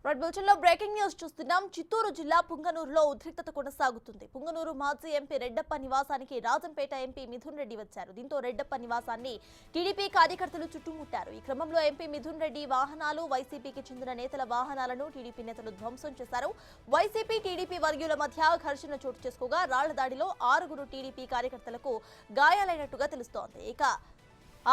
Right బులెటిన్లో breaking news చూస్తున్నాం. చిత్తూరు జిల్లా పుంగనూరులో ఉద్రిక్తత కొనసాగుతుంది. పుంగనూరు మాజీ ఎంపీ రెడ్డప్ప నివాసానికి రాజంపేట ఎంపీ మిథున్ రెడ్డి వచ్చారు. దీంతో రెడ్డప్ప నివాసాన్ని టీడీపీ కార్యకర్తలు చుట్టుముట్టారు. ఈ క్రమంలో ఎంపీ మిథున్ రెడ్డి వాహనాలు, వైసీపీకి చెందిన నేతల వాహనాలను టీడీపీ నేతలు ధ్వంసం చేశారు. వైసీపీ టీడీపీ వర్గీయుల మధ్య ఘర్షణ చోటు చేసుకోగా రాళ్ల దాడిలో 6 టీడీపీ కార్యకర్తలకు గాయాలైనట్టుగా తెలుస్తోంది. ఇక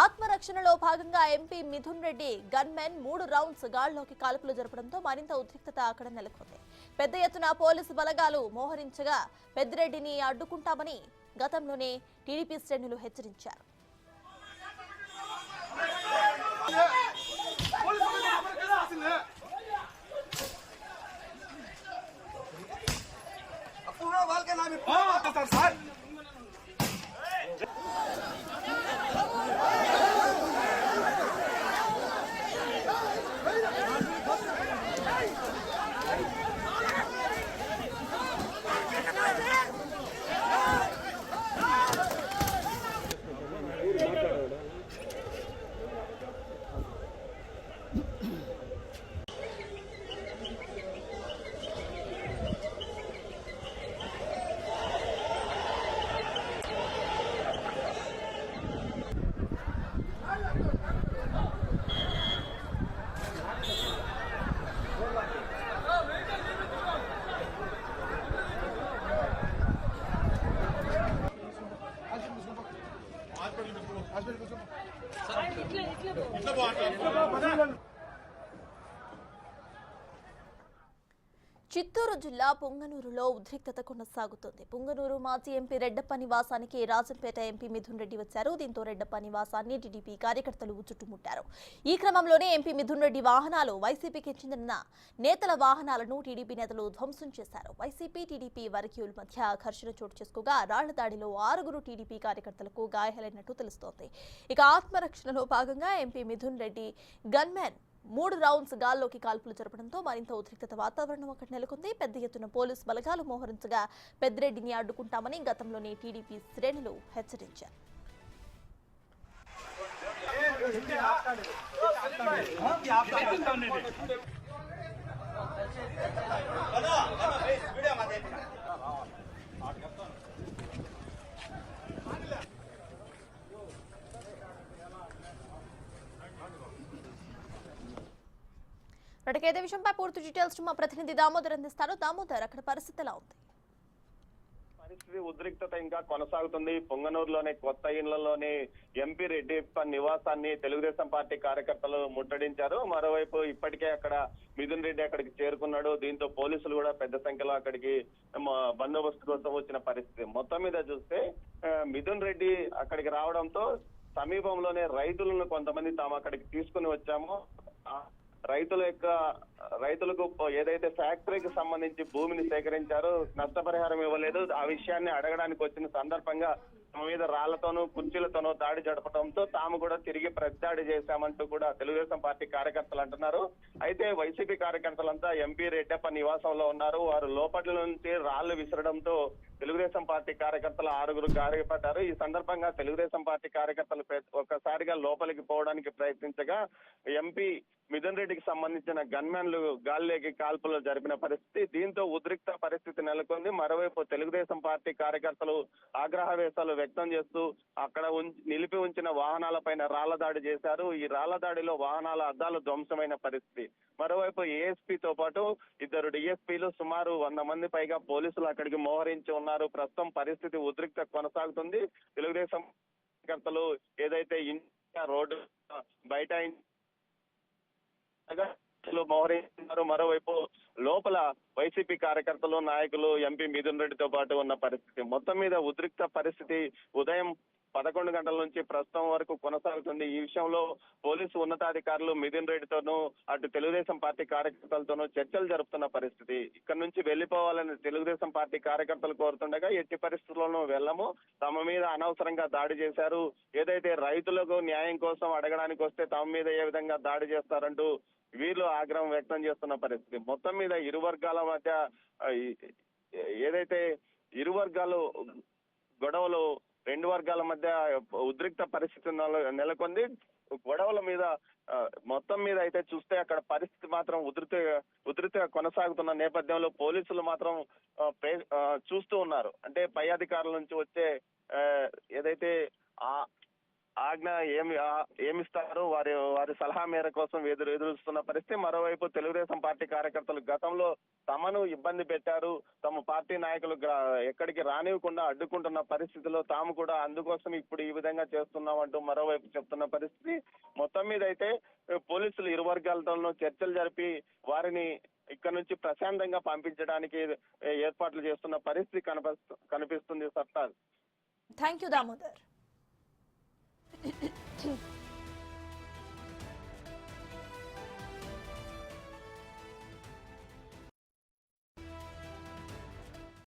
ఆత్మరక్షణలో భాగంగా MP Mithun Reddy gunmen 3 rounds గాల్లోకి కాల్పులు జరపడంతో మరింత ఉద్రిక్తత అక్కడ నెలకొంది. పెద్ద ఎత్తున పోలీసు బలగాలు మోహరించగా పెద్దిరెడ్డిని అడ్డుకుంటామని గతంలోనే టీడీపీ శ్రేణులు హెచ్చరించారు. చిత్తూరు జిల్లా పుంగనూరులో ఉద్రిక్తత కొనసాగుతోంది. పుంగనూరు మాజీ ఎంపీ రెడ్డప్ప నివాసానికి రాజంపేట ఎంపీ మిథున్ రెడ్డి వచ్చారు. దీంతో రెడ్డప్ప నివాసాన్ని టీడీపీ కార్యకర్తలు చుట్టుముట్టారు. ఈ క్రమంలోనే ఎంపీ మిథున్ రెడ్డి వాహనాలు, వైసీపీకి చెందిన నేతల వాహనాలను టీడీపీ నేతలు ధ్వంసం చేశారు. వైసీపీ టీడీపీ వర్గీయుల మధ్య ఘర్షణ చోటు చేసుకోగా రాళ్ల దాడిలో 6 టీడీపీ కార్యకర్తలకు గాయాలైనట్టు తెలుస్తోంది. ఇక ఆత్మరక్షణలో భాగంగా MP Mithun Reddy gunmen 3 rounds గాల్లోకి కాల్పులు జరపడంతో మరింత ఉద్రిక్తత వాతావరణం అక్కడ నెలకొంది. పెద్ద ఎత్తున పోలీసు బలగాలు మోహరించగా పెద్దిరెడ్డిని అడ్డుకుంటామని గతంలోని టీడీపీ శ్రేణులు హెచ్చరించారు. ఇదే విషయంపై పూర్తి డీటెయిల్స్ మా ప్రతినిధి దామోదర్ అందిస్తారు. దామోదర్, అక్కడ పరిస్థితి ఎలా ఉంది? పరిస్థితి ఉద్రిక్తత ఇంకా కొనసాగుతుంది. పొంగనూరులోని కొత్త ఇళ్లలోని ఎంపీ రెడ్డప్ప నివాసాన్ని తెలుగుదేశం పార్టీ కార్యకర్తలు ముట్టడించారు. మరోవైపు ఇప్పటికే అక్కడ మిథున్ రెడ్డి అక్కడికి చేరుకున్నాడు. దీంతో పోలీసులు కూడా పెద్ద సంఖ్యలో అక్కడికి బందోబస్తు కోసం వచ్చిన పరిస్థితి. మొత్తం మీద చూస్తే మిథున్ రెడ్డి అక్కడికి రావడంతో సమీపంలోనే రైతులను కొంతమంది తాము అక్కడికి తీసుకుని వచ్చాము, రైతులకు ఏదైతే ఫ్యాక్టరీకి సంబంధించి భూమిని సేకరించారో నష్టపరిహారం ఇవ్వలేదు, ఆ విషయాన్ని అడగడానికి వచ్చిన సందర్భంగా తమ మీద రాళ్లతోనూ కుర్చీలతోనూ దాడి జరపడంతో తాము కూడా తిరిగి ప్రతిదాడి చేశామంటూ కూడా తెలుగుదేశం పార్టీ కార్యకర్తలు అంటున్నారు. అయితే వైసీపీ కార్యకర్తలంతా ఎంపీ రెడ్డప్ప నివాసంలో ఉన్నారు. వారు లోపల నుంచి రాళ్లు విసరడంతో తెలుగుదేశం పార్టీ కార్యకర్తలు 6 గాయపడ్డారు. ఈ సందర్భంగా తెలుగుదేశం పార్టీ కార్యకర్తలు ఒక్కసారిగా లోపలికి పోవడానికి ప్రయత్నించగా ఎంపీ మిథున్ రెడ్డికి సంబంధించిన గన్మెన్లు గాల్లోకి కాల్పులు జరిపిన పరిస్థితి. దీంతో ఉద్రిక్త పరిస్థితి నెలకొంది. మరోవైపు తెలుగుదేశం పార్టీ కార్యకర్తలు ఆగ్రహవేశాలు వ్యక్తం చేస్తూ అక్కడ నిలిపి ఉంచిన వాహనాలపైన రాళ్ల దాడి చేశారు. ఈ రాళ్ల దాడిలో వాహనాల అద్దాలు ధ్వంసమైన పరిస్థితి. మరోవైపు ఏఎస్పీతో పాటు 2 డిఎస్పీలు, సుమారు 100 మంది పైగా పోలీసులు అక్కడికి మోహరించి ఉన్నారు. ప్రస్తుతం పరిస్థితి ఉద్రిక్త కొనసాగుతుంది. తెలుగుదేశం కార్యకర్తలు ఏదైతే రోడ్డు బయట మోహరించారు, మరోవైపు లోపల వైసీపీ కార్యకర్తలు, నాయకులు ఎంపీ మిథున్ రెడ్డితో పాటు ఉన్న పరిస్థితి. మొత్తం మీద ఉద్రిక్త పరిస్థితి ఉదయం 11 గంటల నుంచి ప్రస్తుతం వరకు కొనసాగుతుంది. ఈ విషయంలో పోలీసు ఉన్నతాధికారులు మిథున్ రెడ్డితోనూ అటు తెలుగుదేశం పార్టీ కార్యకర్తలతోనూ చర్చలు జరుపుతున్న పరిస్థితి. ఇక్కడ నుంచి వెళ్లిపోవాలని తెలుగుదేశం పార్టీ కార్యకర్తలు కోరుతుండగా ఎట్టి పరిస్థితుల్లోనూ వెళ్ళము, తమ మీద అనవసరంగా దాడి చేశారు, ఏదైతే రైతులకు న్యాయం కోసం అడగడానికి వస్తే తమ మీద ఏ విధంగా దాడి చేస్తారంటూ వీళ్ళు ఆగ్రహం వ్యక్తం చేస్తున్న పరిస్థితి. మొత్తం మీద ఇరు వర్గాల మధ్య ఏదైతే ఇరు వర్గాలు గొడవలు, 2 వర్గాల మధ్య ఉద్రిక్త పరిస్థితి నెలకొంది. గొడవల మీద మొత్తం మీద అయితే చూస్తే అక్కడ పరిస్థితి మాత్రం ఉధృతిగా కొనసాగుతున్న నేపథ్యంలో పోలీసులు మాత్రం చూస్తూ ఉన్నారు. అంటే పై అధికారుల నుంచి వచ్చే ఏదైతే ఆ ఆజ్ఞ ఏమిస్తారో వారి సలహా మేర కోసం ఎదురుస్తున్న పరిస్థితి. మరోవైపు తెలుగుదేశం పార్టీ కార్యకర్తలు గతంలో తమను ఇబ్బంది పెట్టారు, తమ పార్టీ నాయకులు ఎక్కడికి రానివ్వకుండా అడ్డుకుంటున్న పరిస్థితిలో తాము కూడా అందుకోసం ఇప్పుడు ఈ విధంగా చేస్తున్నామంటూ మరోవైపు చెప్తున్న పరిస్థితి. మొత్తం మీద అయితే పోలీసులు ఇరు వర్గాలతో చర్చలు జరిపి వారిని ఇక్కడ నుంచి ప్రశాంతంగా పంపించడానికి ఏర్పాట్లు చేస్తున్న పరిస్థితి కనిపిస్తుంది. సత్తార్. Thank you Damodar.